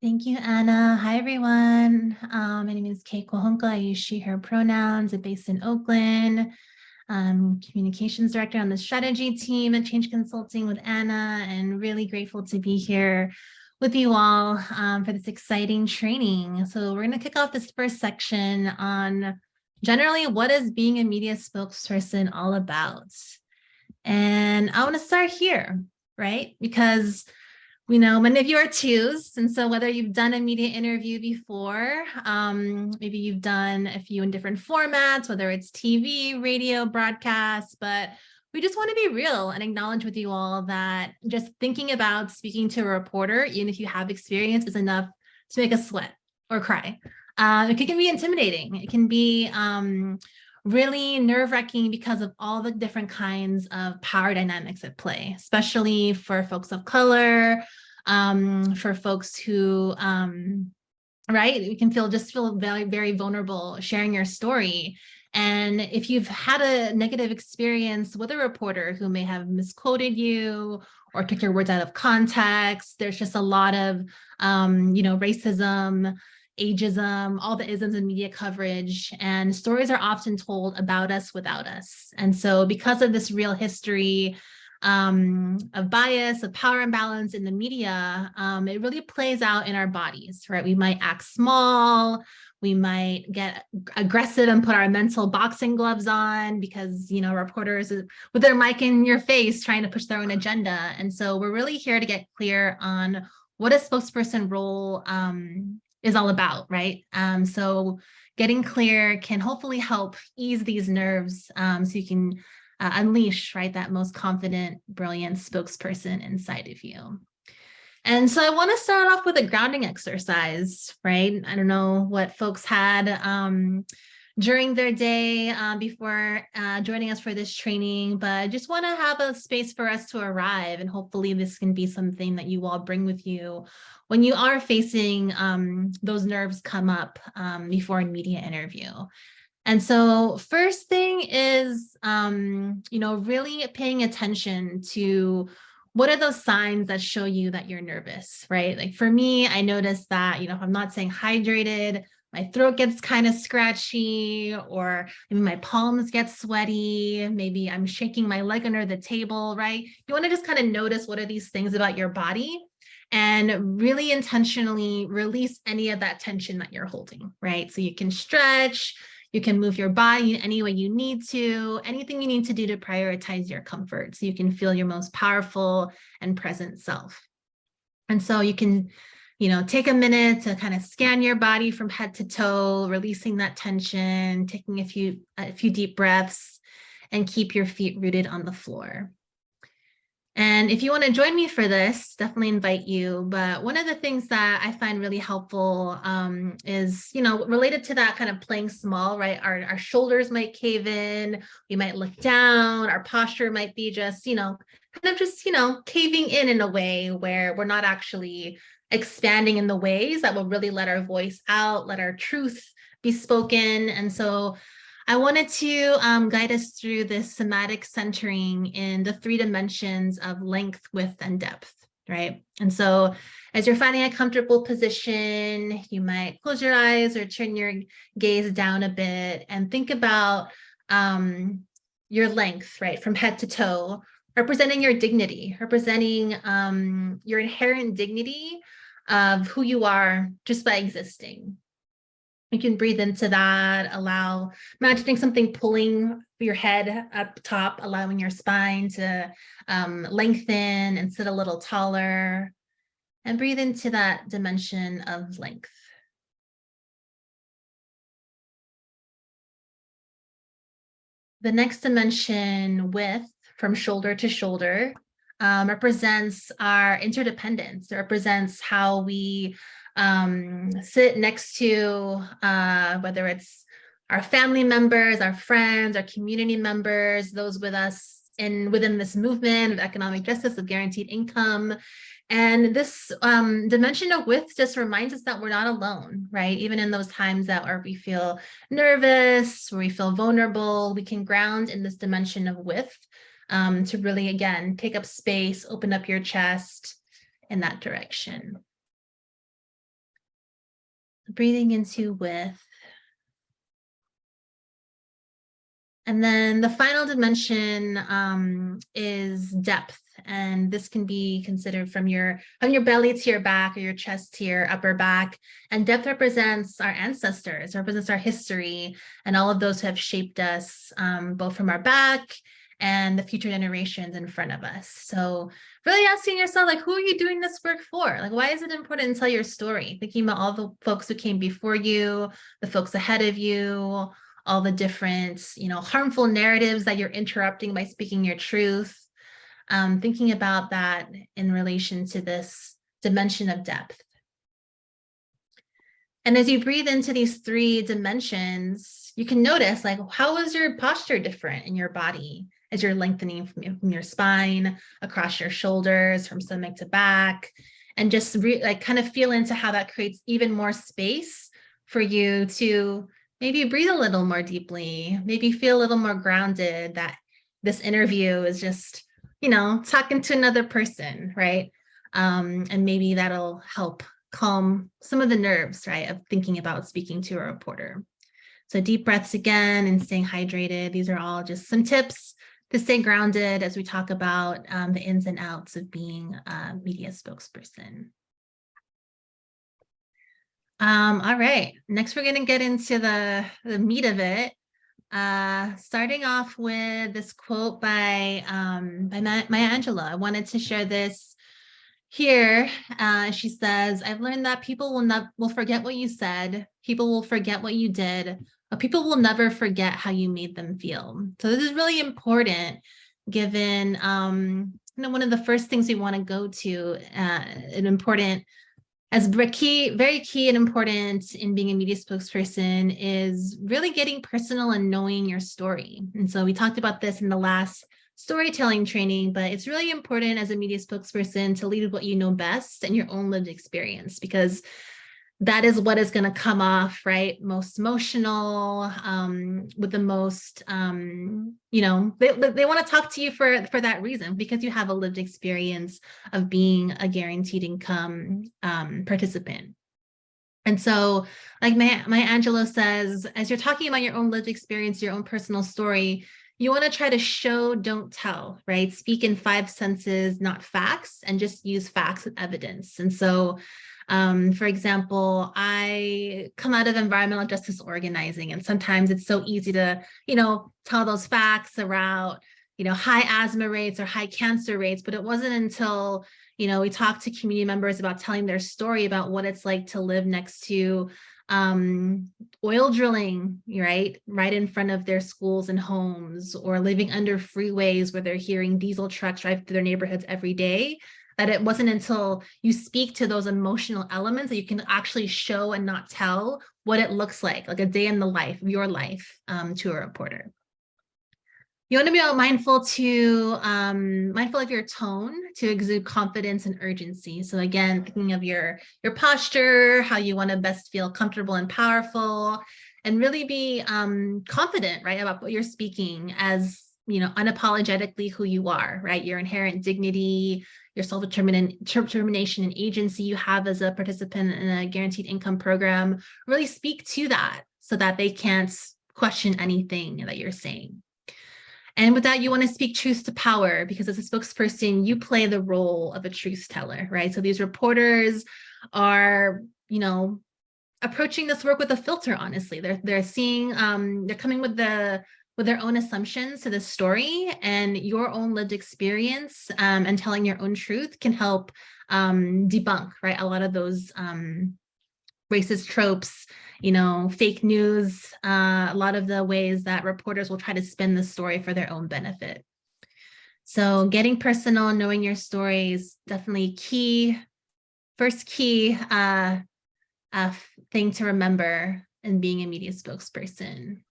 Thank you, Anna. Hi, everyone. My name is Kei Kohonka. I use she, her pronouns. I'm based in Oakland. I'm communications director on the strategy team at Change Consulting with Anna, and really grateful to be here with you all for this exciting training. So we're going to kick off this first section on generally what is being a media spokesperson all about. And I want to start here, right? Because we know many of you are twos. And so whether you've done a media interview before, maybe you've done a few in different formats, whether it's TV, radio, broadcast, but we just want to be real and acknowledge with you all that just thinking about speaking to a reporter, even if you have experience, is enough to make us sweat or cry. It can be intimidating. It can be really nerve-wracking because of all the different kinds of power dynamics at play, especially for folks of color, for folks who, right, you can feel very, very vulnerable sharing your story. And if you've had a negative experience with a reporter who may have misquoted you or took your words out of context, there's just a lot of, racism, ageism, all the isms in media coverage, and stories are often told about us without us. And so because of this real history of bias, of power imbalance in the media, it really plays out in our bodies, right? We might act small, we might get aggressive and put our mental boxing gloves on because, reporters with their mic in your face trying to push their own agenda. And so we're really here to get clear on what a spokesperson role is all about, right? So getting clear can hopefully help ease these nerves so you can unleash, right, that most confident, brilliant spokesperson inside of you. And so I want to start off with a grounding exercise, right? I don't know what folks had during their day before joining us for this training, but I just want to have a space for us to arrive. And hopefully this can be something that you all bring with you when you are facing those nerves come up before a media interview. And so first thing is, really paying attention to what are those signs that show you that you're nervous, right? Like for me, I noticed that, if I'm not staying hydrated, my throat gets kind of scratchy, or maybe my palms get sweaty. Maybe I'm shaking my leg under the table, right? You want to just kind of notice what are these things about your body and really intentionally release any of that tension that you're holding, right? So you can stretch, you can move your body any way you need to, anything you need to do to prioritize your comfort so you can feel your most powerful and present self. And so you can, take a minute to kind of scan your body from head to toe, releasing that tension, taking a few deep breaths, and keep your feet rooted on the floor. And if you want to join me for this, definitely invite you. But one of the things that I find really helpful is, related to that kind of playing small, right? Our shoulders might cave in, we might look down, our posture might be just, caving in a way where we're not actually expanding in the ways that will really let our voice out, let our truth be spoken. And so I wanted to guide us through this somatic centering in the 3 dimensions of length, width, and depth, right? And so as you're finding a comfortable position, you might close your eyes or turn your gaze down a bit and think about your length, right, from head to toe, representing your dignity, representing your inherent dignity of who you are just by existing. You can breathe into that, imagining something pulling your head up top, allowing your spine to lengthen and sit a little taller, and breathe into that dimension of length. The next dimension, width, from shoulder to shoulder, represents our interdependence. It represents how we sit next to, whether it's our family members, our friends, our community members, those with us within this movement of economic justice, of guaranteed income. And this dimension of width just reminds us that we're not alone, right? Even in those times where we feel nervous, where we feel vulnerable, we can ground in this dimension of width to really, again, take up space, open up your chest in that direction. breathing into with. And then the final dimension is depth. And this can be considered from your belly to your back, or your chest to your upper back. And depth represents our ancestors, represents our history, and all of those who have shaped us, both from our back and the future generations in front of us. So really asking yourself, like, who are you doing this work for? Like, why is it important to tell your story? Thinking about all the folks who came before you, the folks ahead of you, all the different, harmful narratives that you're interrupting by speaking your truth. Thinking about that in relation to this dimension of depth. And as you breathe into these 3 dimensions, you can notice, like, how is your posture different in your body as you're lengthening from your spine, across your shoulders, from stomach to back, and just kind of feel into how that creates even more space for you to maybe breathe a little more deeply, maybe feel a little more grounded, that this interview is just, talking to another person, right? And maybe that'll help calm some of the nerves, right, of thinking about speaking to a reporter. So deep breaths again and staying hydrated. These are all just some tips to stay grounded as we talk about the ins and outs of being a media spokesperson. All right, next we're going to get into the meat of it. Starting off with this quote by Maya Angelou. I wanted to share this here. She says, "I've learned that people will forget what you said, people will forget what you did, but people will never forget how you made them feel." So this is really important, given one of the first things we want to go to, an important, as very key and important in being a media spokesperson, is really getting personal and knowing your story. And so we talked about this in the last storytelling training, but it's really important as a media spokesperson to lead with what you know best and your own lived experience, because that is what is going to come off, right, most emotional, with the most, they want to talk to you for that reason, because you have a lived experience of being a guaranteed income participant. And so, like Maya Angelou says, as you're talking about your own lived experience, your own personal story, you want to try to show, don't tell, right? Speak in 5 senses, not facts, and just use facts and evidence. And so, for example, I come out of environmental justice organizing, and sometimes it's so easy to, tell those facts around, high asthma rates or high cancer rates, but it wasn't until, we talked to community members about telling their story about what it's like to live next to oil drilling, right in front of their schools and homes, or living under freeways where they're hearing diesel trucks drive through their neighborhoods every day, that it wasn't until you speak to those emotional elements that you can actually show and not tell what it looks like a day in the life, your life, to a reporter. You want to be mindful of your tone to exude confidence and urgency. So again, thinking of your posture, how you want to best feel comfortable and powerful, and really be confident, right, about what you're speaking, as unapologetically who you are, right? Your inherent dignity, your self-determination and agency you have as a participant in a guaranteed income program. Really speak to that so that they can't question anything that you're saying. And with that, you want to speak truth to power, because as a spokesperson, you play the role of a truth teller, right? So these reporters are, approaching this work with a filter, honestly. They're seeing, they're coming with their own assumptions to the story, and your own lived experience and telling your own truth can help debunk, right, a lot of those racist tropes, fake news, a lot of the ways that reporters will try to spin the story for their own benefit. So getting personal, knowing your story is definitely first key thing to remember in being a media spokesperson.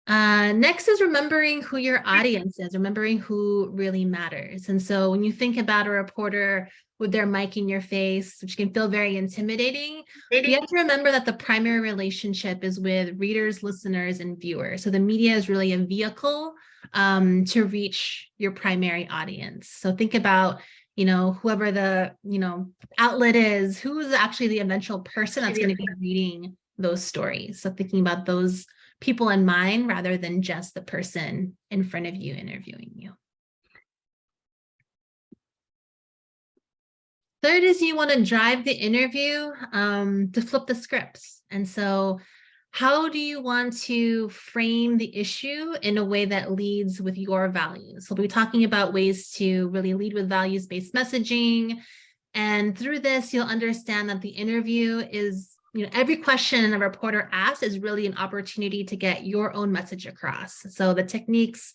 Next is remembering who your audience is, remembering who really matters. And so when you think about a reporter with their mic in your face, which can feel very intimidating, you have to remember that the primary relationship is with readers, listeners, and viewers. So the media is really a vehicle to reach your primary audience. So think about whoever the, outlet is, who's actually the eventual person that's going to be reading those stories. So thinking about those people in mind rather than just the person in front of you interviewing you. Third is you want to drive the interview to flip the scripts. And so how do you want to frame the issue in a way that leads with your values? So we'll be talking about ways to really lead with values-based messaging. And through this, you'll understand that the interview is, every question a reporter asks is really an opportunity to get your own message across. So the techniques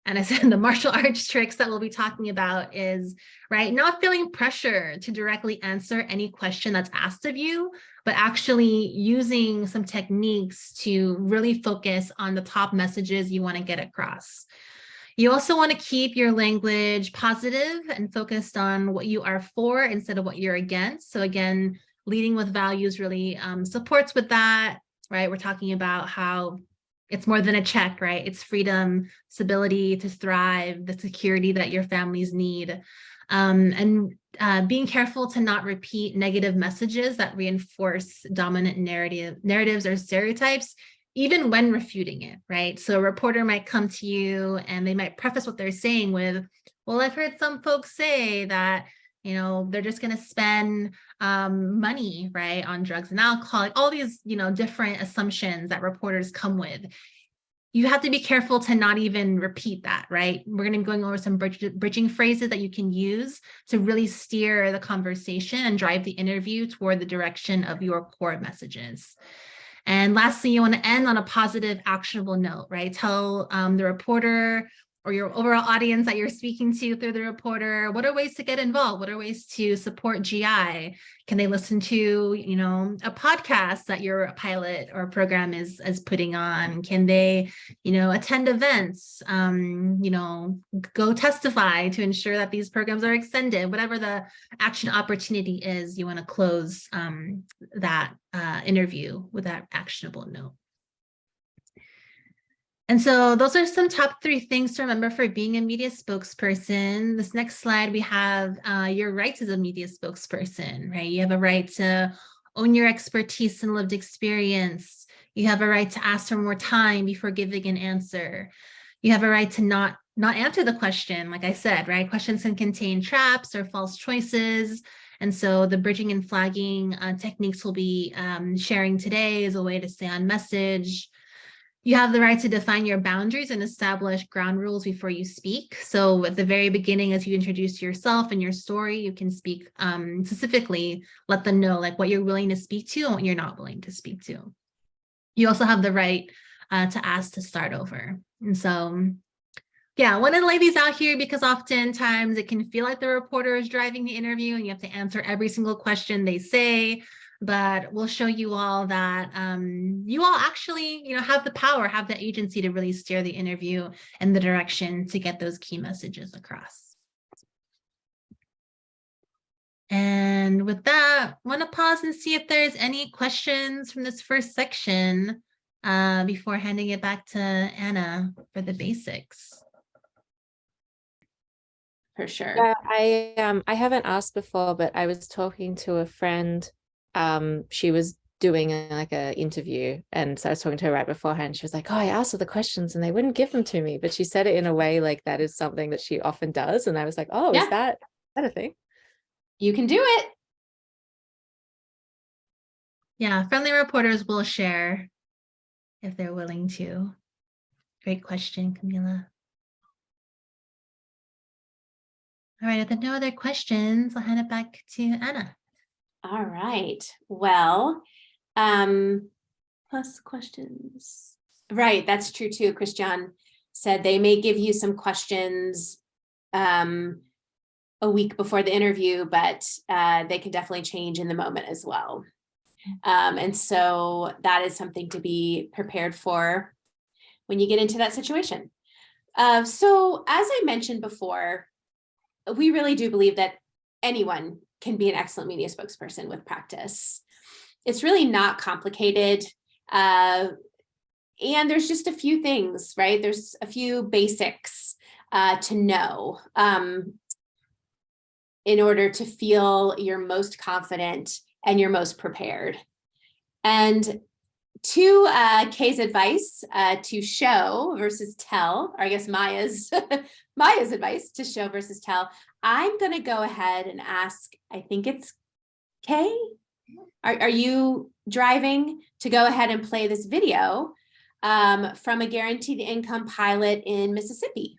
and I said the martial arts tricks that we'll be talking about is, right, not feeling pressure to directly answer any question that's asked of you, but actually using some techniques to really focus on the top messages you want to get across. You also want to keep your language positive and focused on what you are for instead of what you're against. So again, leading with values really supports with that, right? We're talking about how it's more than a check, right? It's freedom, stability to thrive, the security that your families need. And being careful to not repeat negative messages that reinforce dominant narratives or stereotypes, even when refuting it, right? So a reporter might come to you and they might preface what they're saying with, well, I've heard some folks say that, they're just going to spend money, right, on drugs and alcohol, like all these, different assumptions that reporters come with. You have to be careful to not even repeat that, right? We're going to be going over some bridging phrases that you can use to really steer the conversation and drive the interview toward the direction of your core messages. And lastly, you want to end on a positive, actionable note, right? Tell the reporter or your overall audience that you're speaking to through the reporter, what are ways to get involved? What are ways to support GI? Can they listen to, a podcast that your pilot or program is putting on? Can they, attend events, go testify to ensure that these programs are extended? Whatever the action opportunity is, you want to close that interview with that actionable note. And so those are some top 3 things to remember for being a media spokesperson. This next slide, we have your rights as a media spokesperson, right? You have a right to own your expertise and lived experience. You have a right to ask for more time before giving an answer. You have a right to not answer the question, like I said, right? Questions can contain traps or false choices. And so the bridging and flagging techniques we'll be sharing today is a way to stay on message. You have the right to define your boundaries and establish ground rules before you speak. So at the very beginning, as you introduce yourself and your story, you can speak specifically, let them know like what you're willing to speak to and what you're not willing to speak to. You also have the right to ask to start over. And so, yeah, I want to lay these out here because oftentimes it can feel like the reporter is driving the interview and you have to answer every single question they say. But we'll show you all that you all actually, have the power, have the agency to really steer the interview in the direction to get those key messages across. And with that, I want to pause and see if there's any questions from this first section before handing it back to Anna for the basics. For sure. Yeah, I haven't asked before, but I was talking to a friend. She was doing like an interview, and so I was talking to her right beforehand. She was like, oh, I asked her the questions and they wouldn't give them to me, but she said it in a way like that is something that she often does. And I was like, oh, yeah. Is that a thing? You can do it. Yeah, friendly reporters will share if they're willing to. Great question, Camila. All right, if there are no other questions, I'll hand it back to Anna. All right. Well, plus questions. Right, that's true too. Christian said they may give you some questions a week before the interview, but they can definitely change in the moment as well. And so that is something to be prepared for when you get into that situation. So as I mentioned before, we really do believe that anyone can be an excellent media spokesperson with practice. It's really not complicated. And there's just a few things, right? There's a few basics to know. in order to feel your most confident and your most prepared. And to Kay's advice to show versus tell, or I guess Maya's Maya's advice to show versus tell, I'm going to go ahead and ask, I think it's Kay. Are you driving to go ahead and play this video from a guaranteed income pilot in Mississippi?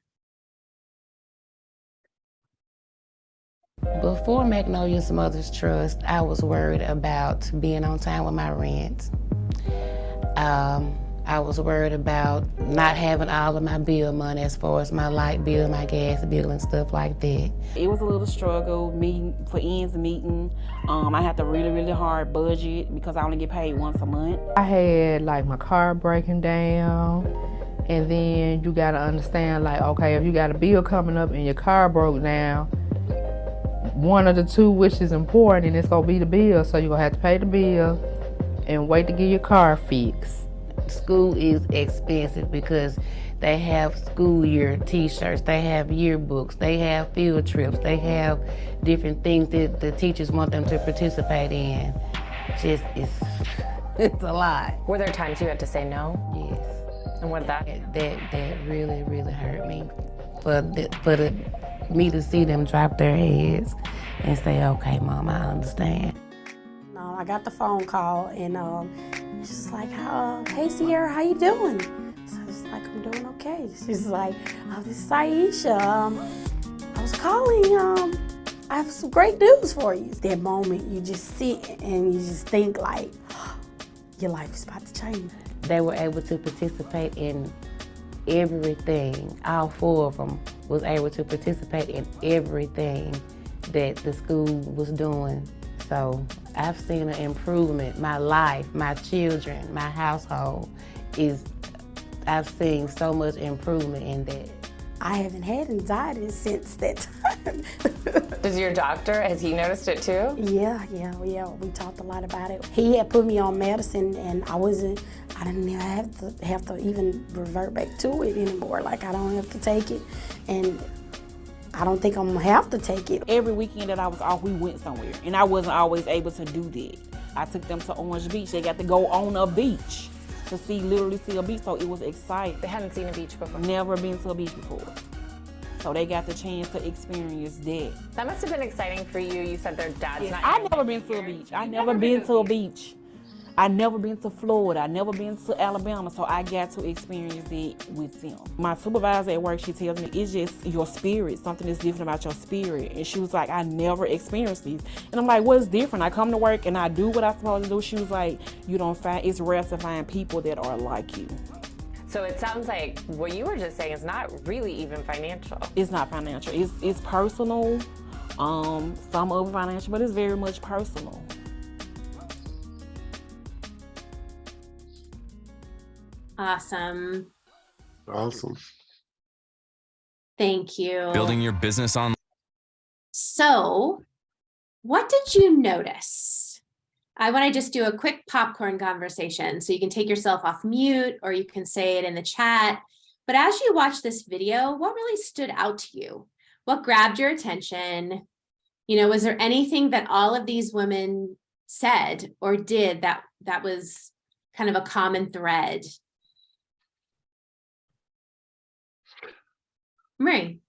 Before Magnolia Mothers Trust, I was worried about being on time with my rent. I was worried about not having all of my bill money as far as my light bill, my gas bill, and stuff like that. It was a little struggle, meeting for ends meeting. I had to really hard budget because I only get paid once a month. I had like my car breaking down, and then you gotta understand, like, okay, if you got a bill coming up and your car broke down, one of the two which is important, and it's gonna be the bill, so you're gonna have to pay the bill and wait to get your car fixed. School is expensive because they have school year t-shirts, they have yearbooks, they have field trips, they have different things that the teachers want them to participate in. Just, it's a lot. Were there times you had to say no? Yes. And what did that? That really hurt me. For me to see them drop their heads and say, okay, Mom, I understand. I got the phone call, and it's just like, hey Sierra, how you doing? So it's like, I'm doing okay. She's like, oh, this is Aisha. I was calling, I have some great news for you. That moment you just sit and you just think like, your life is about to change. They were able to participate in everything. All four of them was able to participate in everything that the school was doing. So I've seen an improvement. My life, my children, my household I've seen so much improvement in that. I haven't had anxiety since that time. Does your doctor, has he noticed it too? Yeah, we talked a lot about it. He had put me on medicine, and I didn't even have to even revert back to it anymore. Like, I don't have to take it, and I don't think I'm gonna have to take it. Every weekend that I was off, we went somewhere, and I wasn't always able to do that. I took them to Orange Beach. They got to go on a beach to literally see a beach, so it was exciting. They hadn't seen a beach before? Never been to a beach before. So they got the chance to experience that. That must have been exciting for you. You said their dad's not. I've never been to a beach. I never been to a beach. I never been to Florida. I never been to Alabama, so I got to experience it with them. My supervisor at work, she tells me, it's just your spirit. Something is different about your spirit. And she was like, I never experienced these. And I'm like, what's different? I come to work and I do what I'm supposed to do. She was like, it's rare to find people that are like you. So it sounds like what you were just saying is not really even financial. It's not financial. It's personal. Some of it financial, but it's very much personal. Awesome. Awesome. Thank you. Building your business on. So, what did you notice? I want to just do a quick popcorn conversation. So you can take yourself off mute, or you can say it in the chat. But as you watch this video, what really stood out to you? What grabbed your attention? Was there anything that all of these women said or did that was kind of a common thread? Marie.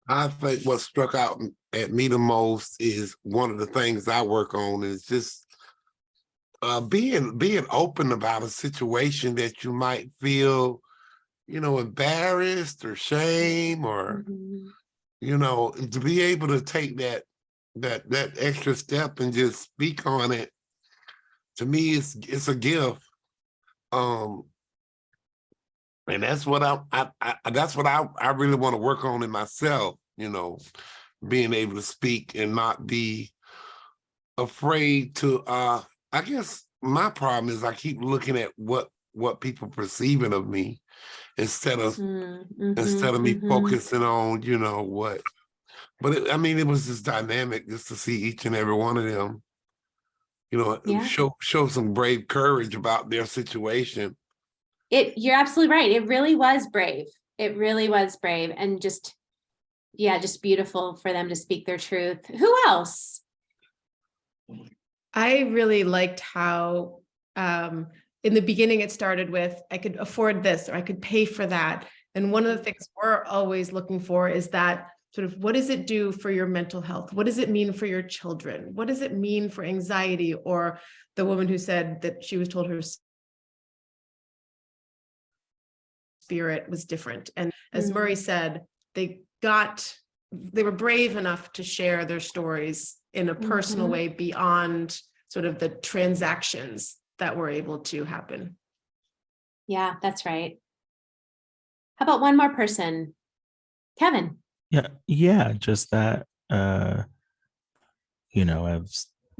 I think what struck out at me the most is one of the things I work on is just being open about a situation that you might feel, embarrassed or shame, or to be able to take that extra step and just speak on it. To me, it's a gift. And that's what I really want to work on in myself, being able to speak and not be afraid to, I guess my problem is I keep looking at what people perceiving of me instead of me focusing on, what. But it was just dynamic just to see each and every one of them, show some brave courage about their situation. You're absolutely right. It really was brave. It really was brave. And just yeah, just beautiful for them to speak their truth. Who else? I really liked how in the beginning it started with, I could afford this or I could pay for that. And one of the things we're always looking for is that sort of, what does it do for your mental health? What does it mean for your children? What does it mean for anxiety? Or the woman who said that she was told her spirit was different. And as Murray said, they were brave enough to share their stories in a personal way beyond sort of the transactions that were able to happen. Yeah, that's right. How about one more person? Kevin. Yeah, just that, as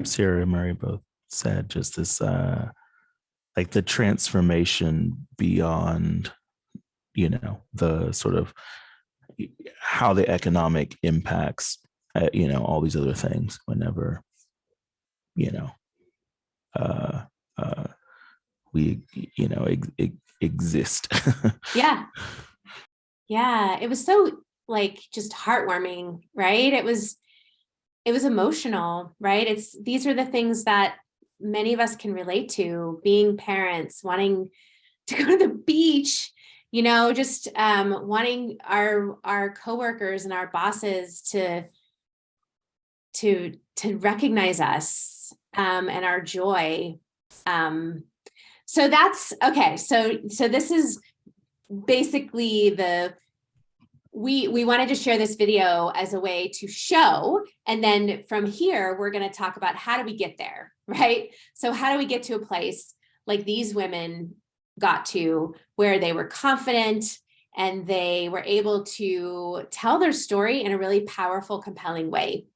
Sarah and Murray both said, just this, like the transformation beyond, the sort of how the economic impacts, all these other things whenever, we, exist. Yeah. Yeah. It was so like just heartwarming, right? It was emotional, right? These are the things that many of us can relate to, being parents, wanting to go to the beach, just wanting our coworkers and our bosses to recognize us and our joy. So that's okay. So this is basically we wanted to share this video as a way to show, and then from here, we're going to talk about how do we get there, right? So how do we get to a place like these women got to, where they were confident and they were able to tell their story in a really powerful, compelling way.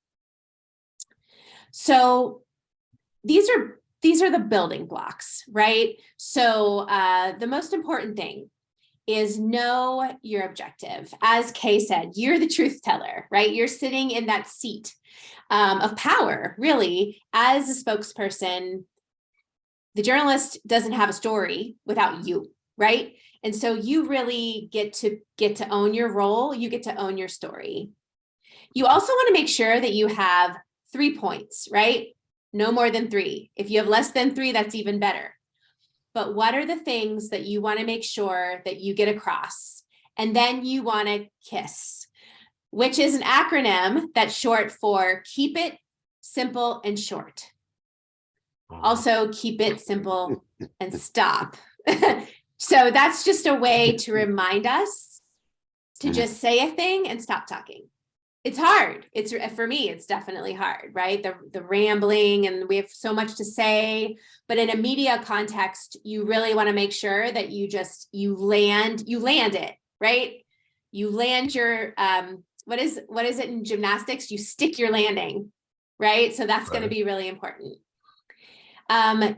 So these are the building blocks, right? So the most important thing is know your objective. As Kay said, you're the truth teller, right? You're sitting in that seat of power, really, as a spokesperson. The journalist doesn't have a story without you, right? And so you really get to own your role. You get to own your story. You also want to make sure that you have 3 points, right? No more than 3. If you have less than 3, that's even better. But what are the things that you want to make sure that you get across? And then you want to KISS, which is an acronym that's short for keep it simple and short. Also, keep it simple and stop. So that's just a way to remind us to just say a thing and stop talking. It's hard. For me, it's definitely hard, right? The rambling, and we have so much to say, but in a media context, you really want to make sure that you land it, right? You land your, what is it in gymnastics? You stick your landing, right? So that's going to be really important.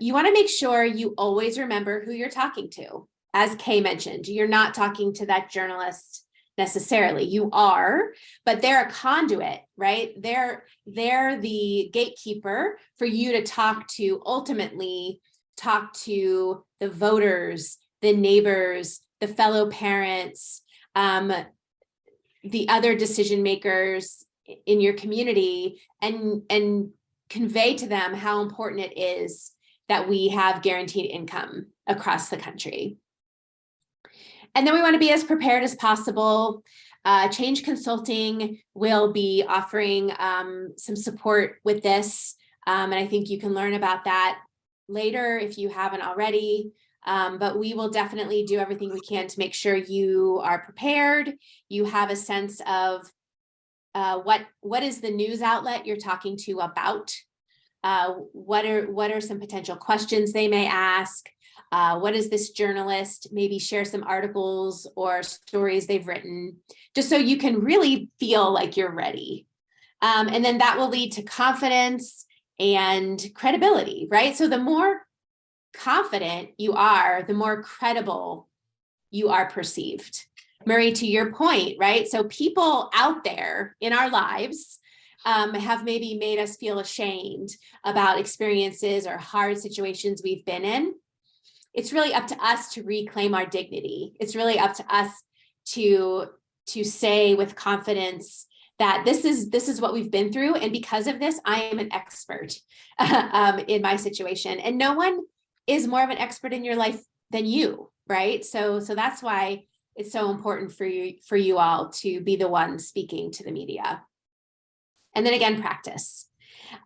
You want to make sure you always remember who you're talking to. As Kay mentioned, you're not talking to that journalist necessarily. You are, but they're a conduit, right? They're the gatekeeper for you to ultimately talk to the voters, the neighbors, the fellow parents, the other decision makers in your community, and convey to them how important it is that we have guaranteed income across the country. And then we want to be as prepared as possible. Change Consulting will be offering some support with this. And I think you can learn about that later if you haven't already. But we will definitely do everything we can to make sure you are prepared. You have a sense of what is the news outlet you're talking to about? What are some potential questions they may ask? What is this journalist? Maybe share some articles or stories they've written, just so you can really feel like you're ready. And then that will lead to confidence and credibility, right? So the more confident you are, the more credible you are perceived. Murray, to your point, right? So people out there in our lives have maybe made us feel ashamed about experiences or hard situations we've been in. It's really up to us to reclaim our dignity. It's really up to us to say with confidence that this is what we've been through. And because of this, I am an expert in my situation. And no one is more of an expert in your life than you, right? So that's why it's so important for you all to be the one speaking to the media. And then again, practice.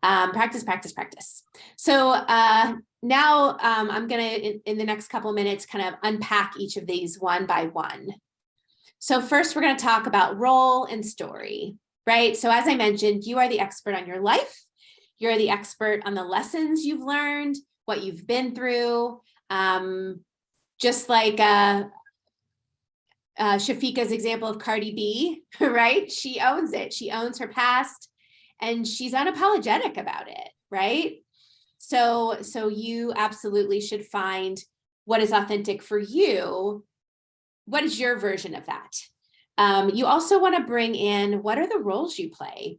Practice. So now I'm gonna, in the next couple of minutes, kind of unpack each of these one by one. So first, we're gonna talk about role and story, right? So as I mentioned, you are the expert on your life. You're the expert on the lessons you've learned, what you've been through. Just like Shafika's example of Cardi B, right? She owns it. She owns her past and she's unapologetic about it, right? So you absolutely should find what is authentic for you. What is your version of that? You also want to bring in, what are the roles you play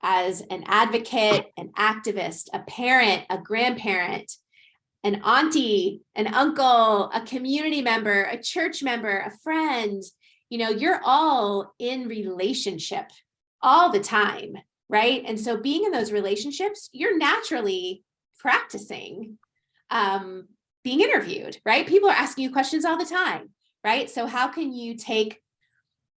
as an advocate, an activist, a parent, a grandparent, an auntie, an uncle, a community member, a church member, a friend. You know, you're all in relationship all the time, right? And so being in those relationships, you're naturally practicing being interviewed, right? People are asking you questions all the time, right? So how can you take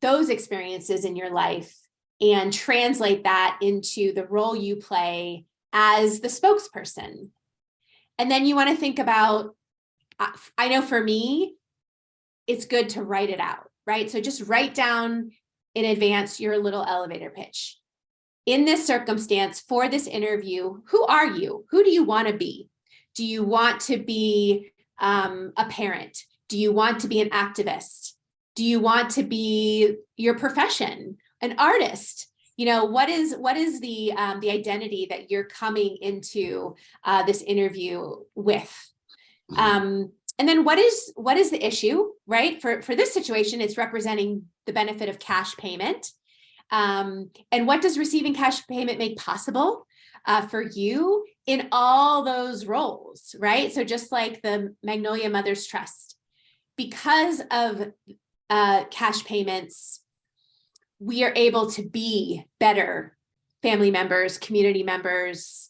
those experiences in your life and translate that into the role you play as the spokesperson? And then you want to think about, I know for me, it's good to write it out, right? So just write down in advance your little elevator pitch. In this circumstance, for this interview, who are you? Who do you want to be? Do you want to be a parent? Do you want to be an activist? Do you want to be your profession, an artist? You know, what is the identity that you're coming into this interview with? And then what is the issue, right? For this situation, it's representing the benefit of cash payment. And what does receiving cash payment make possible for you in all those roles, right? So just like the Magnolia Mothers Trust, because of cash payments, we are able to be better family members, community members,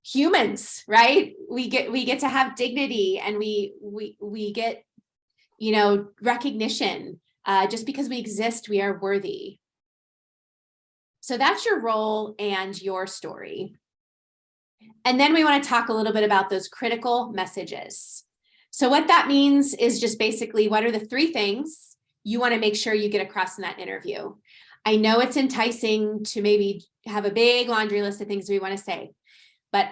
humans, right? We get to have dignity, and we get, you know, recognition. Just because we exist, we are worthy. So that's your role and your story. And then we want to talk a little bit about those critical messages. So what that means is just basically, what are the 3 things you want to make sure you get across in that interview? I know it's enticing to maybe have a big laundry list of things we want to say, but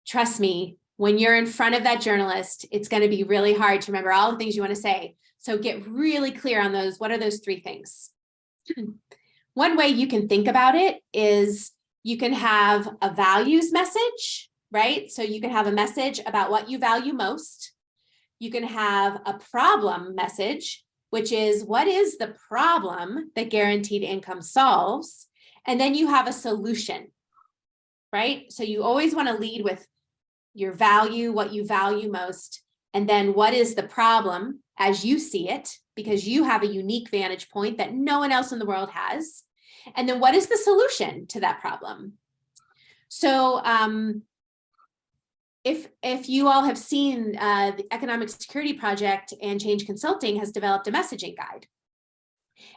trust me, when you're in front of that journalist, it's going to be really hard to remember all the things you want to say. So get really clear on those. What are those 3 things? One way you can think about it is you can have a values message, right? So you can have a message about what you value most. You can have a problem message, which is, what is the problem that guaranteed income solves? And then you have a solution, right? So you always want to lead with your value, what you value most, and then what is the problem as you see it, because you have a unique vantage point that no one else in the world has. And then what is the solution to that problem? So if you all have seen, the Economic Security Project and Change Consulting has developed a messaging guide.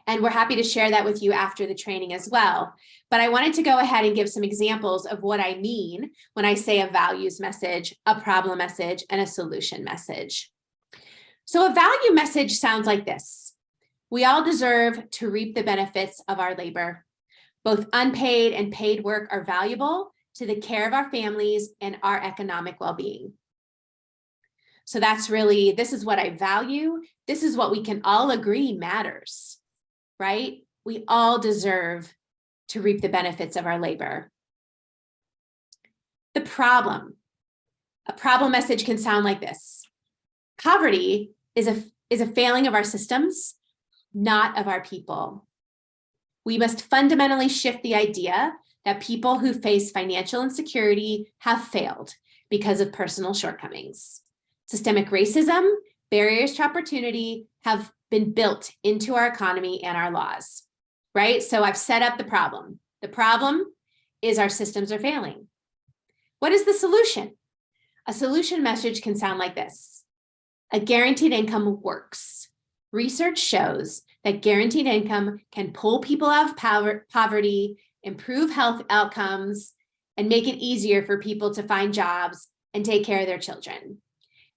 And we're happy to share that with you after the training as well. But I wanted to go ahead and give some examples of what I mean when I say a values message, a problem message, and a solution message. So a value message sounds like this. We all deserve to reap the benefits of our labor. Both unpaid and paid work are valuable to the care of our families and our economic well-being. So that's really, this is what I value. This is what we can all agree matters, right? We all deserve to reap the benefits of our labor. The problem. A problem message can sound like this. Poverty is a failing of our systems, not of our people. We must fundamentally shift the idea that people who face financial insecurity have failed because of personal shortcomings. Systemic racism, barriers to opportunity have been built into our economy and our laws. right? So I've set up the problem. The problem is our systems are failing. What is the solution? A solution message can sound like this. A guaranteed income works. Research shows that guaranteed income can pull people out of poverty, improve health outcomes, and make it easier for people to find jobs and take care of their children.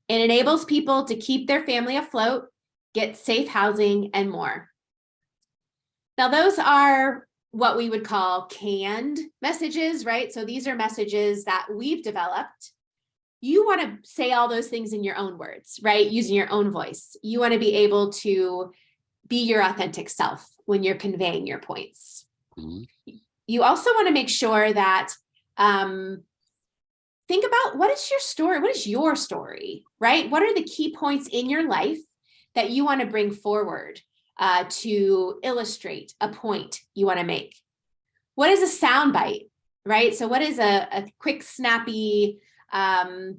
It enables people to keep their family afloat, get safe housing, and more. Now, those are what we would call canned messages, right? So these are messages that we've developed. You want to say all those things in your own words, right? Using your own voice. You want to be able to be your authentic self when you're conveying your points. Mm-hmm. You also want to make sure that think about what is your story? What is your story, right? What are the key points in your life that you want to bring forward to illustrate a point you want to make? What is a soundbite, right? So what is a quick, snappy, in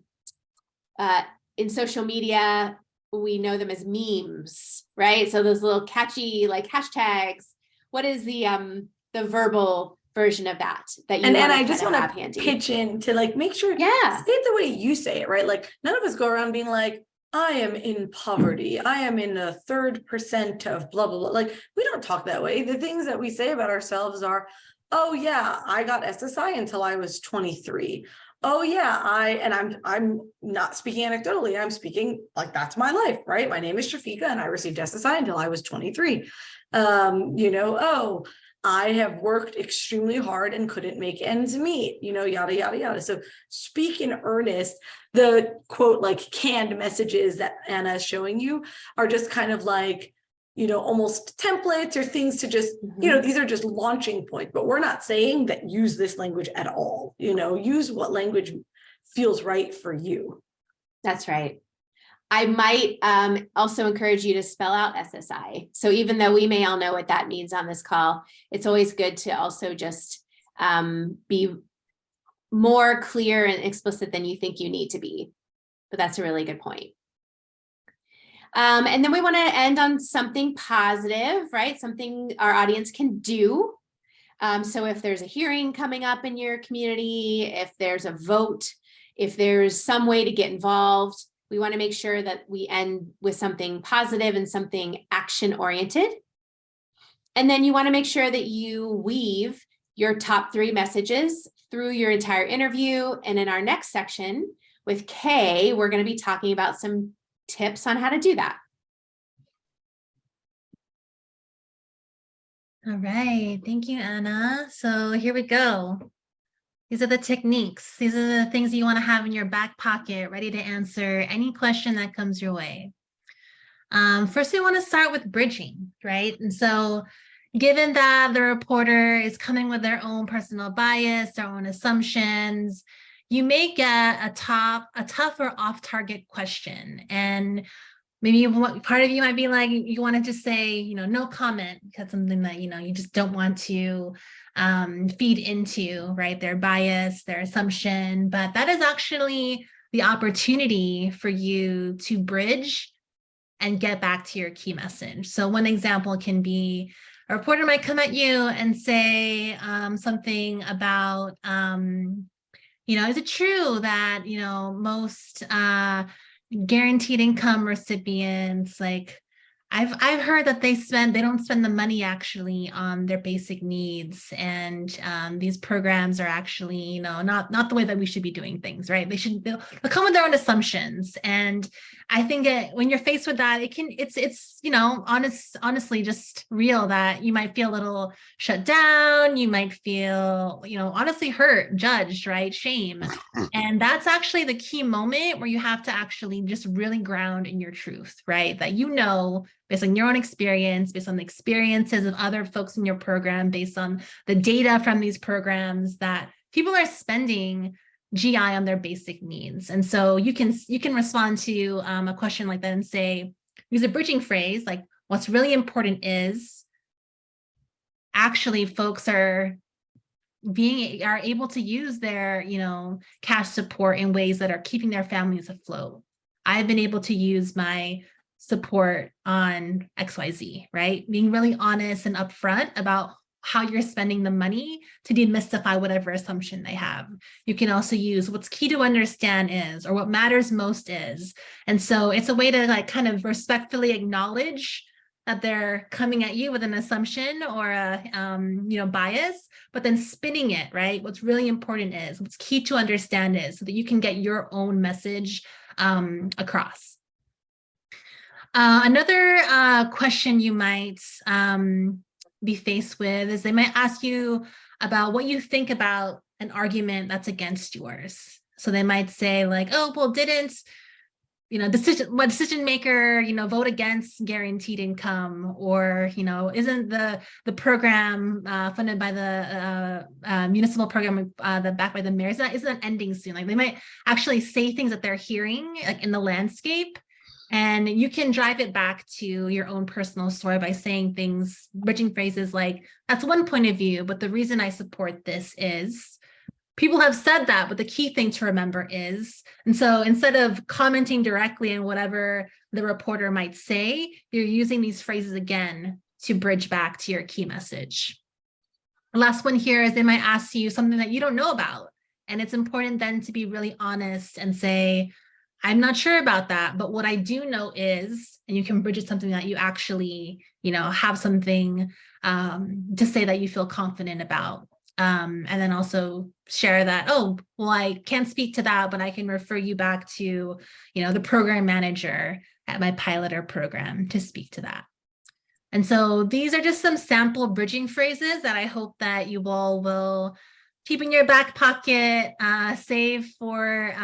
social media, we know them as memes, right? So those little catchy like hashtags. What is the verbal version of that you and I just want to pitch in to like make sure say it the way you say it, right? Like none of us go around being like, I am in poverty, I am in the 3rd% of blah blah blah. Like we don't talk that way. The things that we say about ourselves are, oh yeah, I got SSI until I was 23. Oh yeah, I'm not speaking anecdotally, I'm speaking like that's my life, right? My name is Shafika and I received SSI until I was 23. I have worked extremely hard and couldn't make ends meet, yada, yada, yada. So speak in earnest. The quote, like canned messages that Anna is showing you are just kind of like, almost templates or things to just, these are just launching points, but we're not saying that use this language at all, use what language feels right for you. That's right. I might also encourage you to spell out SSI. So even though we may all know what that means on this call, it's always good to also just be more clear and explicit than you think you need to be. But that's a really good point. And then we want to end on something positive, right? Something our audience can do. So if there's a hearing coming up in your community, if there's a vote, if there's some way to get involved, we want to make sure that we end with something positive and something action-oriented. And then you want to make sure that you weave your top 3 messages through your entire interview. And in our next section with Kay, we're going to be talking about some tips on how to do that. All right. Thank you, Anna. So here we go. These are the techniques. These are the things you want to have in your back pocket, ready to answer any question that comes your way. First, we want to start with bridging, right? And so given that the reporter is coming with their own personal bias, their own assumptions, you may get a tough or off-target question. And maybe part of you might be like, you want to just say, no comment, because something that, you just don't want to feed into, right? Their bias, their assumption, but that is actually the opportunity for you to bridge and get back to your key message. So one example can be a reporter might come at you and say something about, is it true that, most guaranteed income recipients, like I've heard that they don't spend the money actually on their basic needs, and these programs are actually, not the way that we should be doing things, right? They'll come with their own assumptions, and I think when you're faced with that, it's honestly just real that you might feel a little shut down, you might feel honestly hurt, judged, right? Shame, and that's actually the key moment where you have to actually just really ground in your truth, right? That based on your own experience, based on the experiences of other folks in your program, based on the data from these programs, that people are spending GI on their basic needs. And so you can respond to a question like that and say, use a bridging phrase, like what's really important is actually folks are able to use their, cash support in ways that are keeping their families afloat. I've been able to use my support on XYZ, right? Being really honest and upfront about how you're spending the money to demystify whatever assumption they have. You can also use what's key to understand is, or what matters most is. And so it's a way to like kind of respectfully acknowledge that they're coming at you with an assumption or a bias, but then spinning it, right? What's really important is, what's key to understand is, so that you can get your own message across. Another question you might be faced with is they might ask you about what you think about an argument that's against yours. So they might say like, oh, well, didn't decision maker vote against guaranteed income, or isn't the program funded by the municipal program backed by the mayor, isn't that ending soon? Like they might actually say things that they're hearing like in the landscape. And you can drive it back to your own personal story by saying things, bridging phrases like, that's one point of view, but the reason I support this is, people have said that, but the key thing to remember is, and so instead of commenting directly on whatever the reporter might say, you're using these phrases again to bridge back to your key message. The last one here is they might ask you something that you don't know about. And it's important then to be really honest and say, I'm not sure about that, but what I do know is, and you can bridge it something that you actually, have something to say that you feel confident about. And then also share that, oh, well, I can't speak to that, but I can refer you back to, the program manager at my pilot or program to speak to that. And so these are just some sample bridging phrases that I hope that you all will keep in your back pocket, save for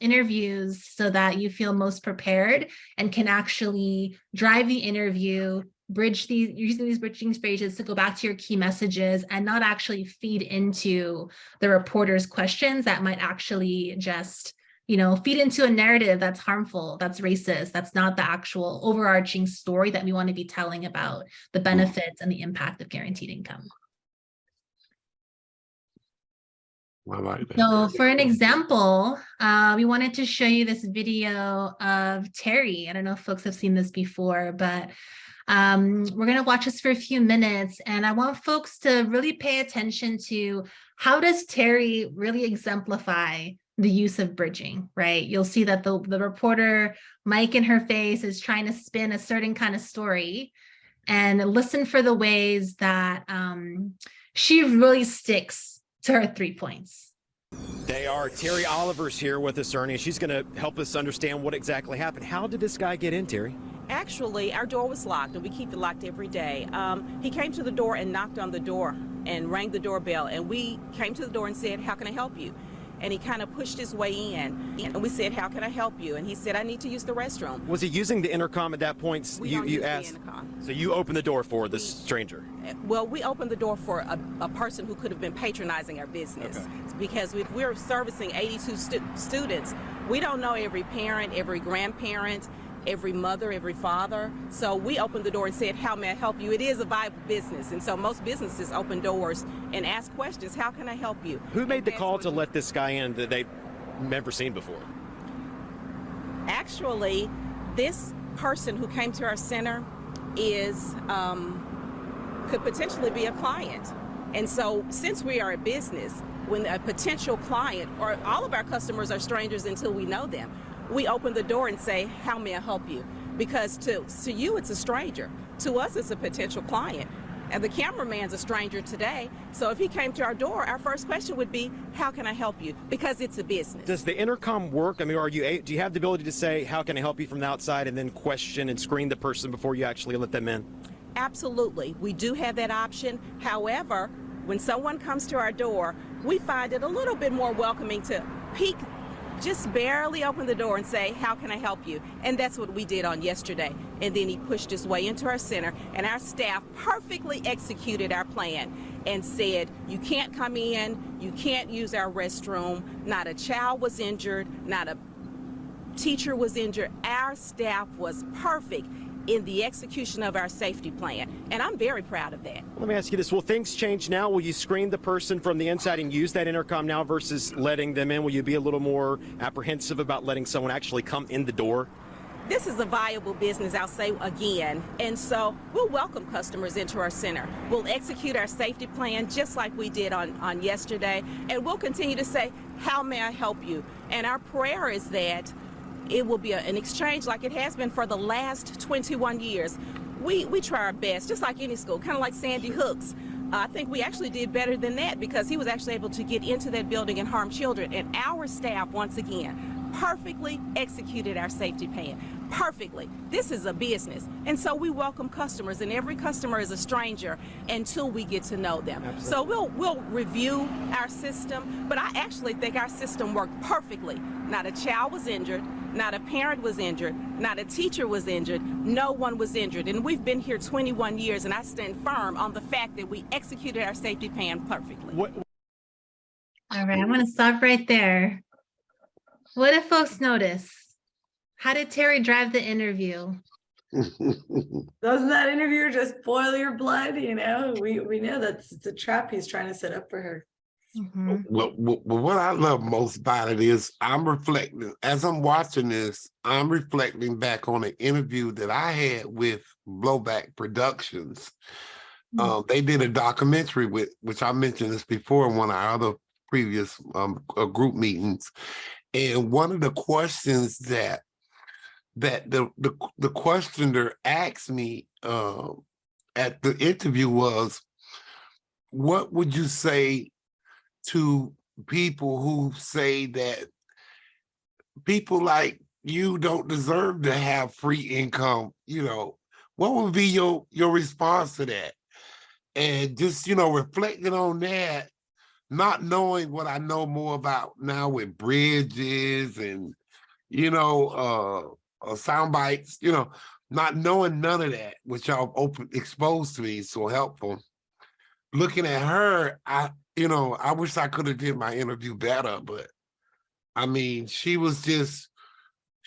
interviews so that you feel most prepared and can actually drive the interview, using these bridging phrases to go back to your key messages and not actually feed into the reporter's questions that might actually just, feed into a narrative that's harmful, that's racist, that's not the actual overarching story that we want to be telling about the benefits and the impact of guaranteed income. I like that. So for an example, we wanted to show you this video of Terry. I don't know if folks have seen this before, but we're going to watch this for a few minutes. And I want folks to really pay attention to how does Terry really exemplify the use of bridging, right? You'll see that the reporter, Mike in her face, is trying to spin a certain kind of story, and listen for the ways that she really sticks to her 3 points. They are. Terry Oliver's here with us, Ernie. She's going to help us understand what exactly happened. How did this guy get in, Terry? Actually, our door was locked, and we keep it locked every day. He came to the door and knocked on the door and rang the doorbell, and we came to the door and said, how can I help you? And he kind of pushed his way in, and we said, how can I help you? And he said, I need to use the restroom. Was he using the intercom at that point? You asked. The intercom. So you opened the door for this stranger? Well, we opened the door for a person who could have been patronizing our business. Okay. Because we're servicing 82 students. We don't know every parent, every grandparent, every mother, every father. So we opened the door and said, how may I help you? It is a viable business. And so most businesses open doors and ask questions, how can I help you? Who made the call to let this guy in that they've never seen before? Actually, this person who came to our center is, could potentially be a client. And so since we are a business, when a potential client, or all of our customers are strangers until we know them, we open the door and say, how may I help you? Because to you, it's a stranger. To us, it's a potential client. And the cameraman's a stranger today. So if he came to our door, our first question would be, how can I help you? Because it's a business. Does the intercom work? I mean, do you have the ability to say, how can I help you from the outside, and then question and screen the person before you actually let them in? Absolutely. We do have that option. However, when someone comes to our door, we find it a little bit more welcoming to peek, just barely open the door and say, how can I help you? And that's what we did on yesterday. And then he pushed his way into our center, and our staff perfectly executed our plan and said, you can't come in, you can't use our restroom. Not a child was injured, not a teacher was injured. Our staff was perfect in the execution of our safety plan, and I'm very proud of that. Let me ask you this, will things change now? Will you screen the person from the inside and use that intercom now versus letting them in? Will you be a little more apprehensive about letting someone actually come in the door? this is a viable business, I'll say again. And so we'll welcome customers into our center. We'll execute our safety plan just like we did on yesterday. And we'll continue to say, how may I help you? And our prayer is that it will be an exchange like it has been for the last 21 years. We try our best, just like any school, kind of like Sandy Hook's. I think we actually did better than that because he was actually able to get into that building and harm children. And our staff, once again, perfectly executed our safety plan. Perfectly. This is a business. And so we welcome customers, and every customer is a stranger until we get to know them. Absolutely. So we'll review our system, but I actually think our system worked perfectly. Not a child was injured, not a parent was injured, not a teacher was injured, no one was injured. And we've been here 21 years, and I stand firm on the fact that we executed our safety plan perfectly. All right, I'm going to stop right there. What did folks notice? How did Terry drive the interview? Doesn't that interviewer just boil your blood? You know, we know that's the trap he's trying to set up for her. Mm-hmm. Well, what I love most about it is I'm reflecting, as I'm watching this, I'm reflecting back on an interview that I had with Blowback Productions. They did a documentary which I mentioned this before in one of our other previous group meetings. And one of the questions that the questioner asked me at the interview was, what would you say to people who say that people like you don't deserve to have free income? You know, what would be your response to that? And just, you know, reflecting on that, not knowing what I know more about now with bridges and, you know, sound bites, you know, not knowing none of that, which y'all exposed to me, so helpful. Looking at her, I wish I could have did my interview better, but I mean, she was just,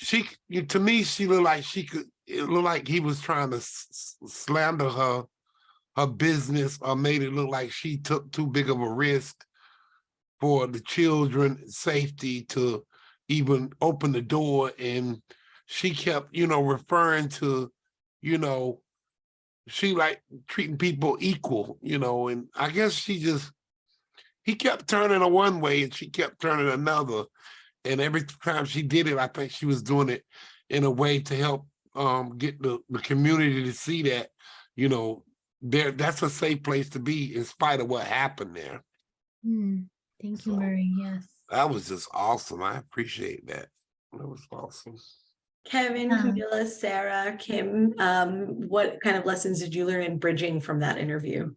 to me, she looked like it looked like he was trying to slander her business, or made it look like she took too big of a risk for the children's safety to even open the door. And she kept, you know, referring to, you know, she like treating people equal, you know, and I guess he kept turning her one way and she kept turning another. And every time she did it, I think she was doing it in a way to help get the community to see that, you know, that's a safe place to be in spite of what happened there. Thank you, Murray. Yes. That was just awesome. I appreciate that. That was awesome. Kevin, Camila, Sarah, Kim, what kind of lessons did you learn in bridging from that interview?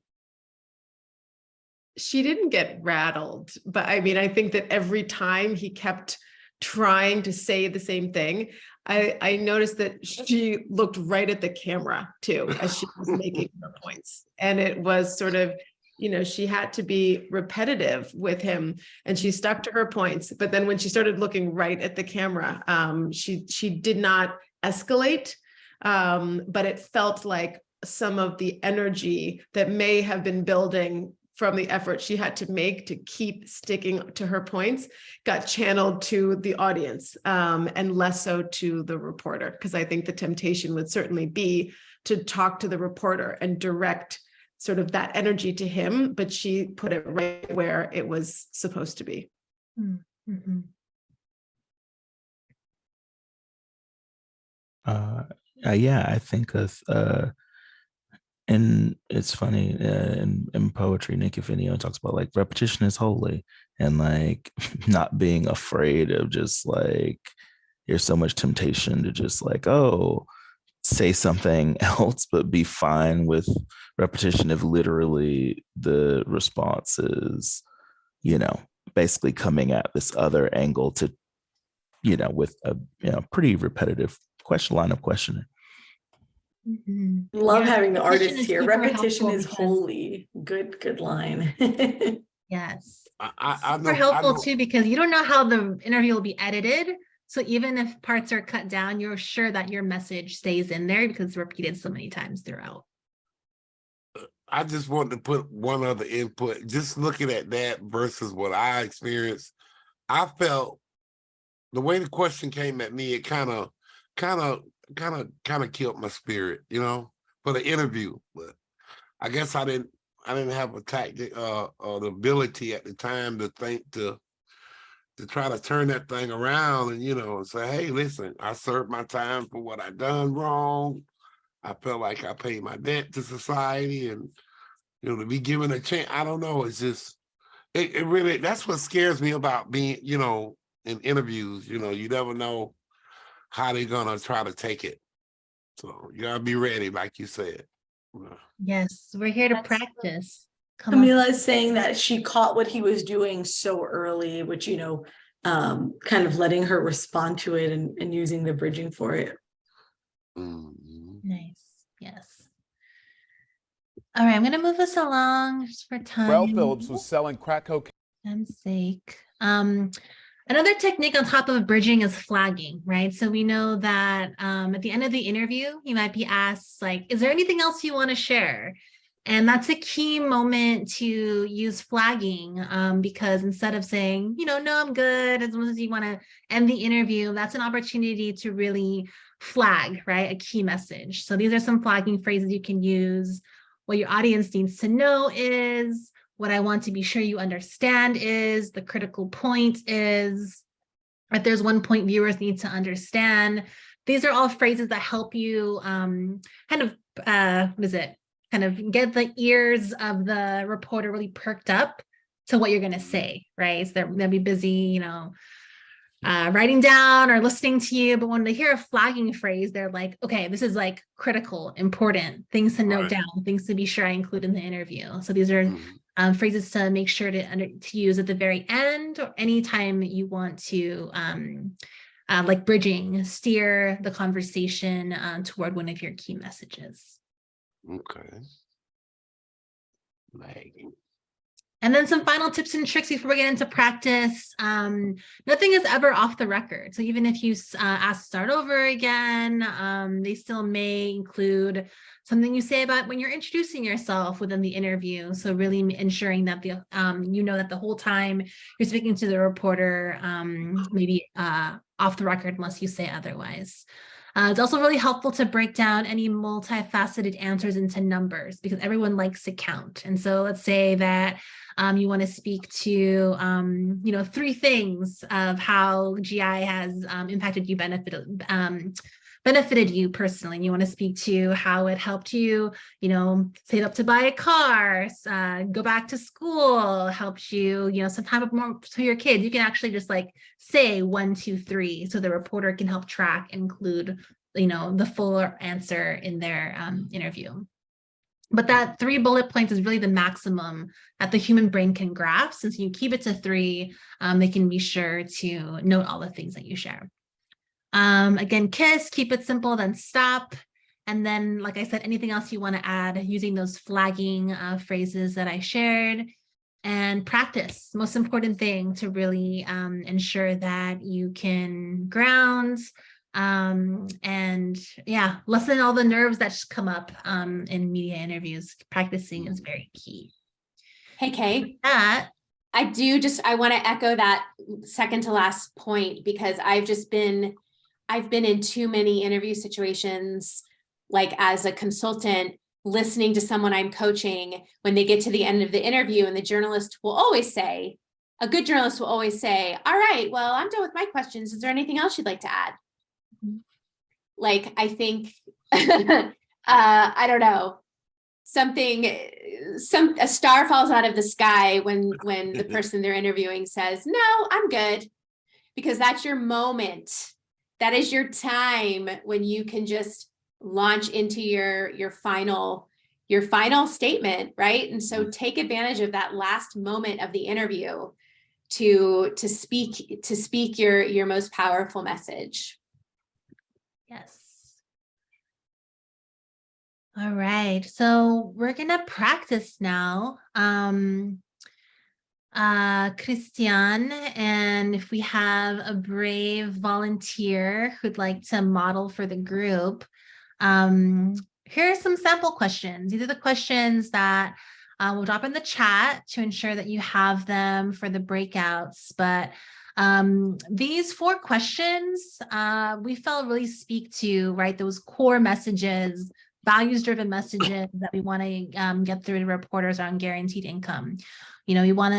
She didn't get rattled, but I mean, I think that every time he kept trying to say the same thing, I noticed that she looked right at the camera too, as she was making her points. And it was sort of, you know, she had to be repetitive with him and she stuck to her points. But then when she started looking right at the camera, she did not escalate, but it felt like some of the energy that may have been building from the effort she had to make to keep sticking to her points got channeled to the audience, and less so to the reporter. Because I think the temptation would certainly be to talk to the reporter and direct sort of that energy to him, but she put it right where it was supposed to be. Mm-hmm. Yeah, I think of and it's funny, in poetry, Nick Ifinio talks about like repetition is holy, and like not being afraid of just like, there's so much temptation to just like, oh, say something else, but be fine with repetition if literally the response is, you know, basically coming at this other angle to, you know, with a, you know, pretty repetitive line of questioning. Love having the artists here. Repetition is holy. Good line. Yes. I Super helpful too, because you don't know how the interview will be edited. So even if parts are cut down, you're sure that your message stays in there because it's repeated so many times throughout. I just wanted to put one other input. Just looking at that versus what I experienced, I felt the way the question came at me, it kind of kind of killed my spirit, you know, for the interview. But I guess I didn't have a tactic or the ability at the time to think to try to turn that thing around and, you know, and say, hey, listen, I served my time for what I done wrong. I felt like I paid my debt to society, and, you know, to be given a chance, I don't know. It's just, it really, that's what scares me about being, you know, in interviews. You know, you never know how they're gonna try to take it. So you gotta be ready, like you said. Yes, we're here to practice. Come on. Camila is saying that she caught what he was doing so early, which, you know, kind of letting her respond to it and using the bridging for it. Nice. Yes. All right, I'm gonna move us along just for time. Ralph Phillips was selling crack cocaine. Time's sake. Another technique on top of bridging is flagging, right? So we know that at the end of the interview, you might be asked, like, is there anything else you want to share? And that's a key moment to use flagging, because instead of saying, you know, no, I'm good, as long as you want to end the interview, that's an opportunity to really flag, right? A key message. So these are some flagging phrases you can use. What your audience needs to know is, what I want to be sure you understand is, the critical point is, if there's one point viewers need to understand. These are all phrases that help you kind of, kind of get the ears of the reporter really perked up to what you're going to say, right? So they'll be busy, you know, writing down or listening to you, but when they hear a flagging phrase, they're like, okay, this is like critical, important, things to note down, things to be sure I include in the interview. So these are phrases to make sure to use at the very end, or anytime you want to, like bridging, steer the conversation toward one of your key messages. Okay. Lagging. And then some final tips and tricks before we get into practice. Nothing is ever off the record. So even if you ask to start over again, they still may include something you say about when you're introducing yourself within the interview. So really ensuring that the you know that the whole time you're speaking to the reporter, maybe off the record unless you say otherwise. It's also really helpful to break down any multifaceted answers into numbers, because everyone likes to count. And so let's say that you want to speak to, you know, 3 things of how GI has impacted you, benefited you personally. And you want to speak to how it helped you, you know, save up to buy a car, go back to school, helped you, you know, some time more for your kids. You can actually just like say 1, 2, 3, so the reporter can help track and include, you know, the fuller answer in their interview. But that 3 bullet points is really the maximum that the human brain can grasp. Since you keep it to 3, they can be sure to note all the things that you share. Again, KISS, keep it simple, then stop. And then, like I said, anything else you want to add using those flagging phrases that I shared. And practice, most important thing to really ensure that you can ground and yeah, lessen all the nerves that just come up in media interviews. Practicing is very key. Hey, Kay. I want to echo that second to last point, because I've been in too many interview situations, like as a consultant, listening to someone I'm coaching when they get to the end of the interview, and the journalist will always say, a good journalist will always say, all right, well, I'm done with my questions. Is there anything else you'd like to add? Like, I think, I don't know, a star falls out of the sky when the person they're interviewing says, no, I'm good, because that's your moment. That is your time when you can just launch into your final statement, right? And so take advantage of that last moment of the interview to speak your most powerful message. Yes. All right, so we're gonna practice now. Christian, and if we have a brave volunteer who'd like to model for the group, here are some sample questions. These are the questions that we'll drop in the chat to ensure that you have them for the breakouts, but These 4 questions we felt really speak to, right, those core messages, values-driven messages that we want to get through to reporters on guaranteed income. You know, we want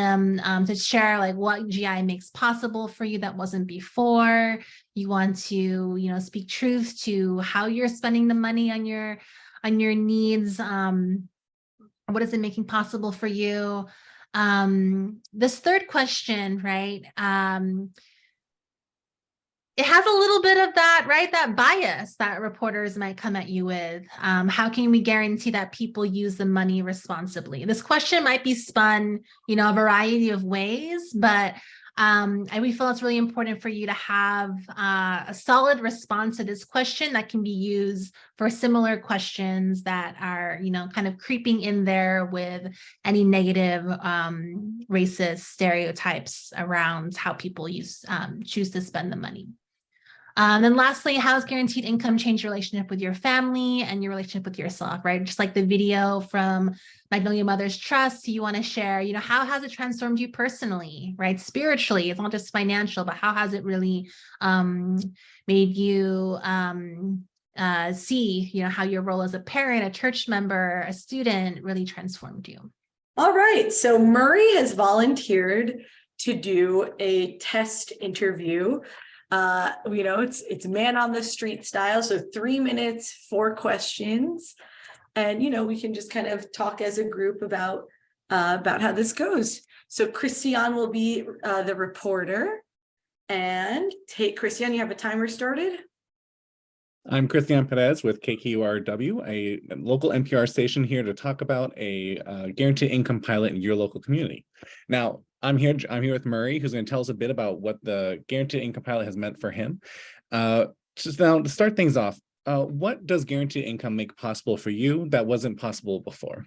to share like what GI makes possible for you that wasn't before. You want to, you know, speak truth to how you're spending the money on your needs. What is it making possible for you? This 3rd question, right? It has a little bit of that, right? That bias that reporters might come at you with. How can we guarantee that people use the money responsibly? This question might be spun, you know, a variety of ways, but we feel it's really important for you to have a solid response to this question that can be used for similar questions that are, you know, kind of creeping in there with any negative racist stereotypes around how people choose to spend the money. Then lastly, how has guaranteed income changed your relationship with your family and your relationship with yourself, right? Just like the video from Magnolia Mothers Trust, you want to share, you know, how has it transformed you personally, right? Spiritually, it's not just financial, but how has it really made you see, you know, how your role as a parent, a church member, a student really transformed you? All right, so Murray has volunteered to do a test interview. You know, it's man on the street style. So 3 minutes, 4 questions. And, you know, we can just kind of talk as a group about how this goes. So Christian will be the reporter. And Christian, you have a timer started? I'm Christian Perez with KQRW, a local NPR station here to talk about a guaranteed income pilot in your local community. Now, I'm here with Murray, who's going to tell us a bit about what the guaranteed income pilot has meant for him. Just now to start things off, what does guaranteed income make possible for you that wasn't possible before?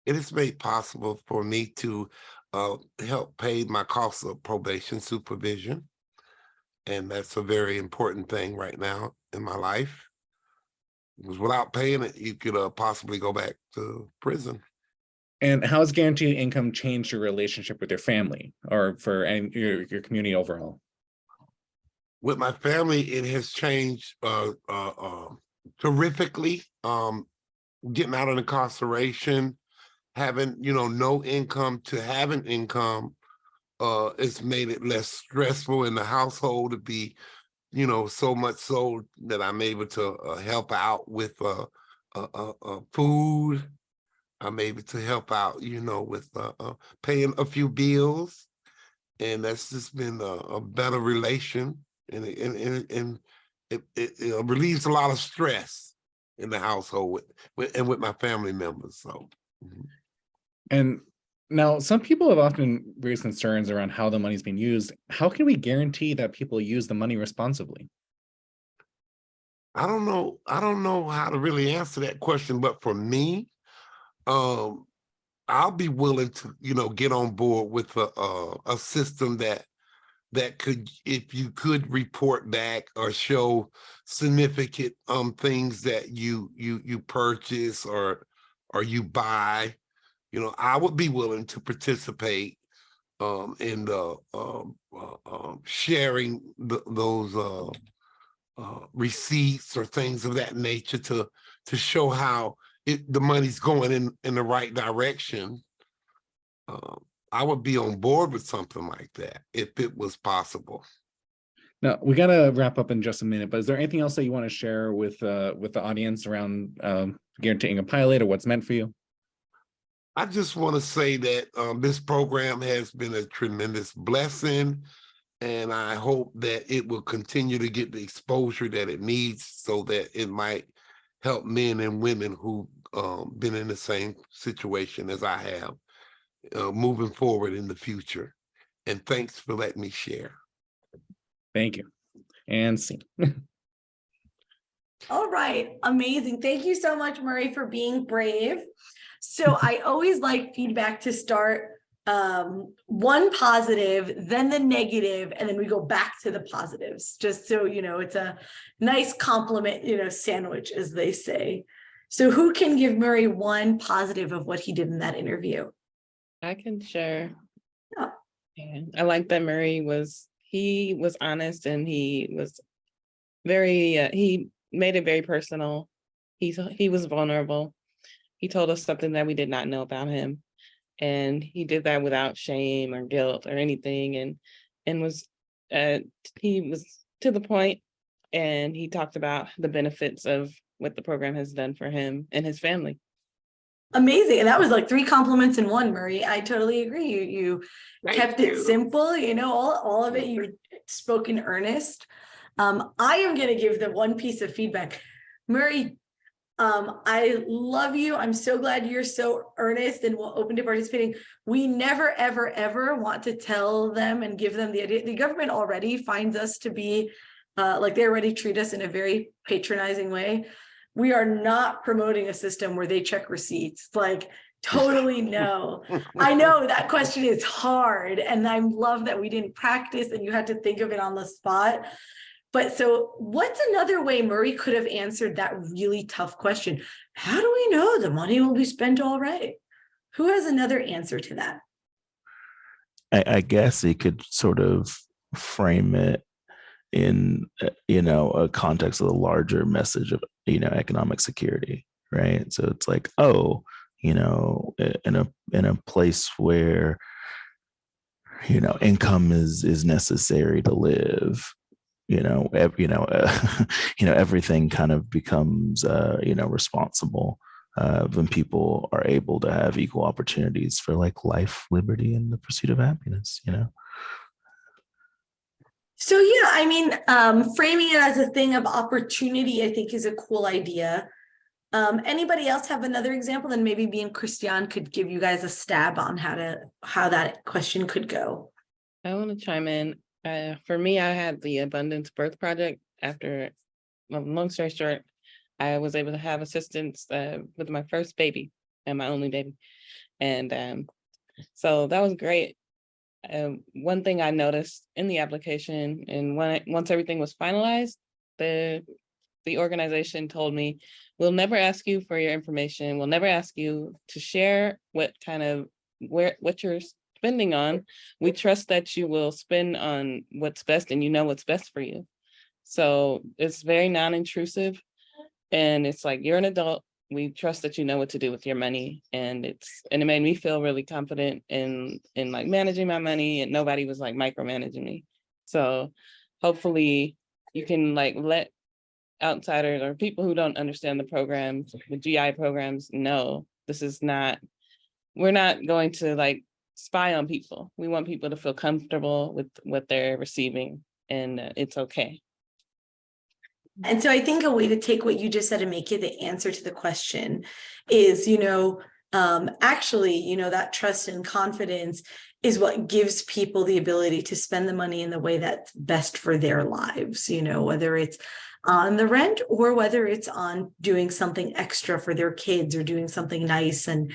It is made possible for me to help pay my costs of probation supervision. And that's a very important thing right now in my life. Because without paying it, you could possibly go back to prison. And how has guaranteed income changed your relationship with your family or for your community overall? With my family, it has changed terrifically. Getting out of incarceration, having, you know, no income to having income, it's made it less stressful in the household to be, you know, so much so that I'm able to help out with food. I'm able to help out, you know, with paying a few bills, and that's just been a better relation, and it relieves a lot of stress in the household with my family members. So, And now some people have often raised concerns around how the money's being used. How can we guarantee that people use the money responsibly? I don't know how to really answer that question, but for me, I'll be willing to, you know, get on board with a system that could, if you could report back or show significant things that you purchase or you buy, you know, I would be willing to participate in the sharing those receipts or things of that nature to show how the money's going in the right direction. I would be on board with something like that if it was possible. Now, we got to wrap up in just a minute, but is there anything else that you want to share with the audience around guaranteed income pilot or what's meant for you? I just want to say that this program has been a tremendous blessing, and I hope that it will continue to get the exposure that it needs so that it might help men and women who've been in the same situation as I have moving forward in the future. And thanks for letting me share. Thank you. And see. All right, amazing. Thank you so much, Murray, for being brave. So I always like feedback to start one positive, then the negative, and then we go back to the positives, just so, you know, it's a nice compliment, you know, sandwich, as they say. So who can give Murray one positive of what he did in that interview? I can share. Yeah. And I like that Murray was honest, and he was very he made it very personal. He was vulnerable. He told us something that we did not know about him, and he did that without shame or guilt or anything, and was he was to the point, and he talked about the benefits of what the program has done for him and his family. Amazing. And that was like 3 compliments in one, Murray. I totally agree. You kept it simple, you know, all of it, you spoke in earnest. I am going to give the one piece of feedback. Murray, I love you. I'm so glad you're so earnest and open to participating. We never, ever, ever want to tell them and give them the idea. The government already finds us to be like they already treat us in a very patronizing way. We are not promoting a system where they check receipts. Like, totally no. I know that question is hard, and I love that we didn't practice and you had to think of it on the spot. But so what's another way Murray could have answered that really tough question? How do we know the money will be spent all right? Who has another answer to that? I guess he could sort of frame it in a context of the larger message of economic security, right? So it's like, oh, in a place where income is necessary to live, everything kind of becomes responsible when people are able to have equal opportunities for like life, liberty, and the pursuit of happiness. So yeah, I mean, framing it as a thing of opportunity, I think, is a cool idea. Anybody else have another example? Then maybe me and Christian could give you guys a stab on how that question could go. I want to chime in. For me, I had the Abundance Birth Project. After, long story short, I was able to have assistance with my first baby and my only baby, and so that was great. One thing I noticed in the application, and once everything was finalized, the organization told me, we'll never ask you for your information. We'll never ask you to share what you're spending on. We trust that you will spend on what's best, and you know what's best for you. So it's very non-intrusive, and it's like, you're an adult. We trust that you know what to do with your money, and it made me feel really confident in like managing my money, and nobody was like micromanaging me. So hopefully you can like let outsiders or people who don't understand the programs, the GI programs, know we're not going to like spy on people. We want people to feel comfortable with what they're receiving, and it's okay. And so I think a way to take what you just said and make it the answer to the question is, actually, that trust and confidence is what gives people the ability to spend the money in the way that's best for their lives, whether it's on the rent or whether it's on doing something extra for their kids or doing something nice and,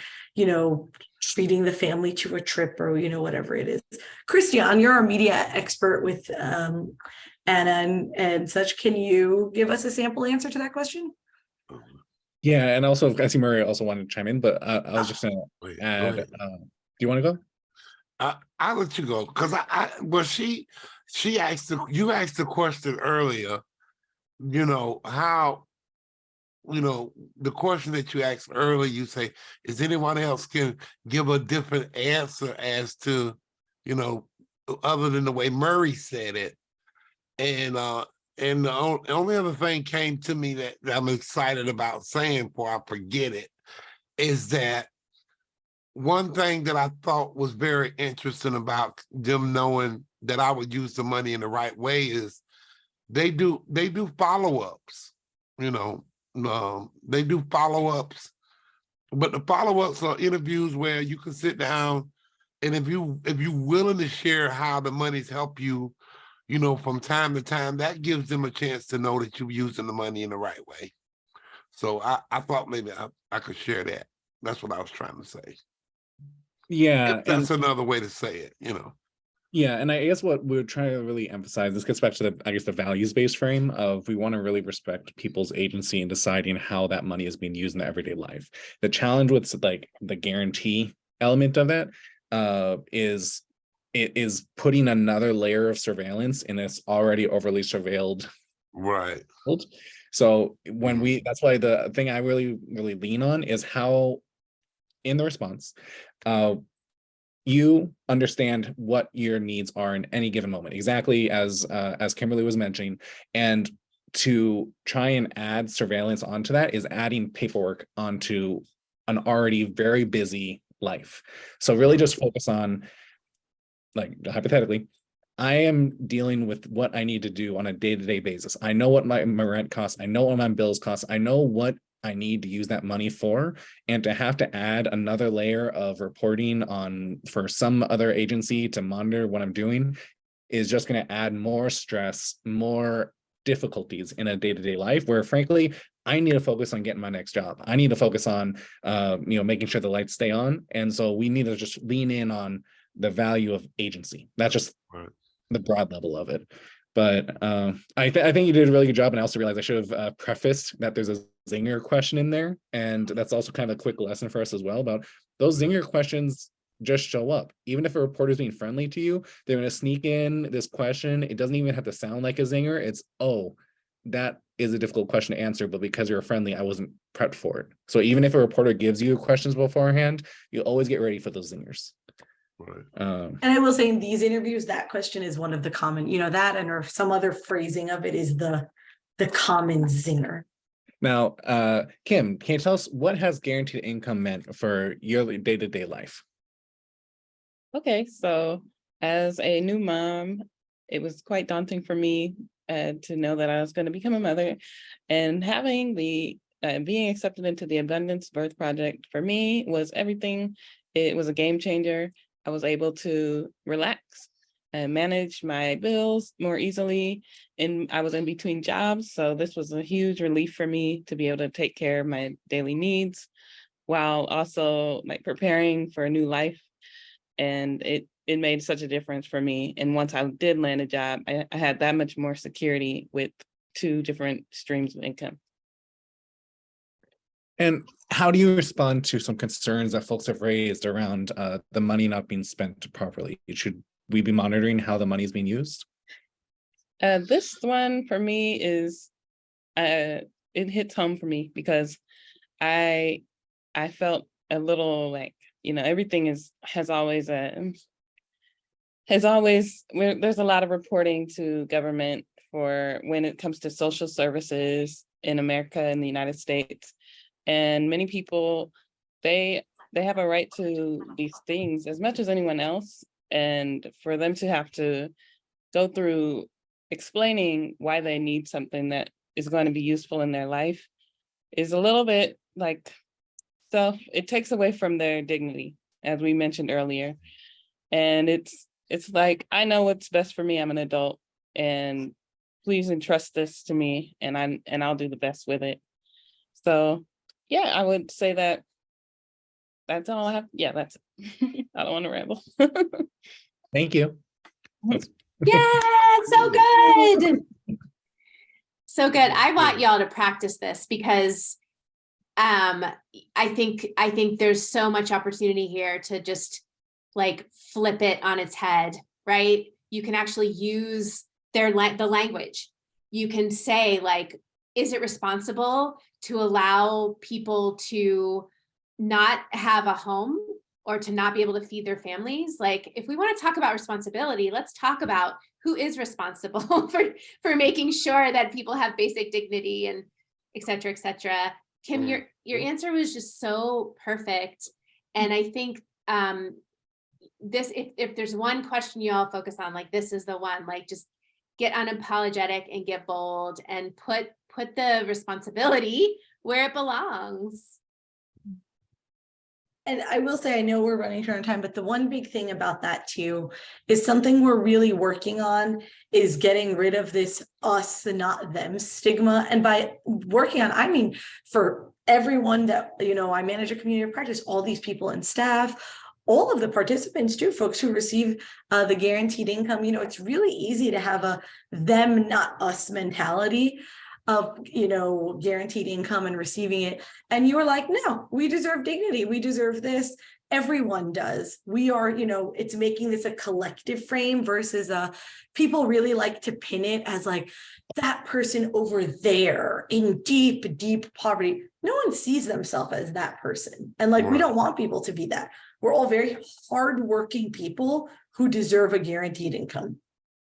treating the family to a trip or, whatever it is. Christian, you're our media expert with Anna and such. Can you give us a sample answer to that question? Yeah, and also I see Murray also wanted to chime in, but I was just going to add. Do you want to go? I'll let you go because she asked you asked the question earlier. How the question that you asked earlier. You say, is anyone else can give a different answer as to other than the way Murray said it. And the only other thing came to me that I'm excited about saying before I forget it is that one thing that I thought was very interesting about them knowing that I would use the money in the right way is they do follow-ups, they do follow-ups, but the follow-ups are interviews where you can sit down and if you're willing to share how the money's helped you, from time to time, that gives them a chance to know that you're using the money in the right way. So I thought maybe I could share that. That's what I was trying to say. Yeah. That's another way to say it, Yeah, and I guess what we're trying to really emphasize, this gets back to the values-based frame of we want to really respect people's agency in deciding how that money is being used in their everyday life. The challenge with like the guarantee element of that is it is putting another layer of surveillance in this already overly surveilled right world. So when that's why the thing I really lean on is how in the response you understand what your needs are in any given moment, exactly as Kimberly was mentioning. And to try and add surveillance onto that is adding paperwork onto an already very busy life. So really just focus on, like, hypothetically, I am dealing with what I need to do on a day-to-day basis. I know what my rent costs. I know what my bills cost. I know what I need to use that money for. And to have to add another layer of reporting on for some other agency to monitor what I'm doing is just going to add more stress, more difficulties in a day-to-day life, where frankly, I need to focus on getting my next job. I need to focus on making sure the lights stay on. And so we need to just lean in on the value of agency. That's just the broad level of it. But I think you did a really good job. And I also realized I should have prefaced that there's a zinger question in there. And that's also kind of a quick lesson for us as well about those zinger questions. Just show up. Even if a reporter is being friendly to you, they're going to sneak in this question. It doesn't even have to sound like a zinger. It's, oh, that is a difficult question to answer, but because you're friendly, I wasn't prepped for it. So even if a reporter gives you questions beforehand, you always get ready for those zingers. And I will say in these interviews, that question is one of the common, that and or some other phrasing of it is the common zinger. Now, Kim, can you tell us what has guaranteed income meant for your day-to-day life? Okay, so as a new mom, it was quite daunting for me to know that I was going to become a mother, and having the being accepted into the Abundance Birth Project for me was everything. It was a game changer. I was able to relax and manage my bills more easily, and I was in between jobs, so this was a huge relief for me to be able to take care of my daily needs while also like preparing for a new life. And it made such a difference for me. And once I did land a job, I had that much more security with 2 different streams of income. And how do you respond to some concerns that folks have raised around the money not being spent properly? Should we be monitoring how the money is being used? This one for me is, it hits home for me because I felt a little like, everything has always, there's a lot of reporting to government for when it comes to social services in America and the United States. And many people, they have a right to these things as much as anyone else. And for them to have to go through explaining why they need something that is going to be useful in their life is a little bit like, so it takes away from their dignity, as we mentioned earlier. And it's like, I know what's best for me. I'm an adult, and please entrust this to me, and I'll do the best with it. So yeah, I would say that's all I have. Yeah, that's it. I don't want to ramble. Thank you. Yeah, so good. So good. I want y'all to practice this because I think there's so much opportunity here to just like flip it on its head, right? You can actually use the language. You can say like, is it responsible to allow people to not have a home or to not be able to feed their families? Like, if we want to talk about responsibility, let's talk about who is responsible for making sure that people have basic dignity and et cetera, et cetera. Kim, your answer was just so perfect. And I think if there's one question you all focus on, like this is the one, like just get unapologetic and get bold and put the responsibility where it belongs. And I will say, I know we're running short on time, but the one big thing about that too is something we're really working on is getting rid of this us and not them stigma. And by working on, I mean, for everyone that, I manage a community of practice, all these people and staff, all of the participants too, folks who receive the guaranteed income, it's really easy to have a them, not us mentality of, guaranteed income and receiving it. And you were like, no, we deserve dignity. We deserve this. everyone does. We are, it's making this a collective frame versus people really like to pin it as like that person over there in deep, deep poverty. No one sees themselves as that person. And like, we don't want people to be that. We're all very hardworking people who deserve a guaranteed income.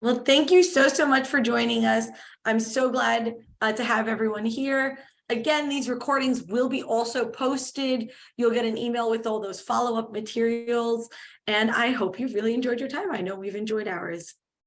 Well, thank you so much for joining us. I'm so glad to have everyone here. Again, these recordings will be also posted. You'll get an email with all those follow-up materials. And I hope you've really enjoyed your time. I know we've enjoyed ours.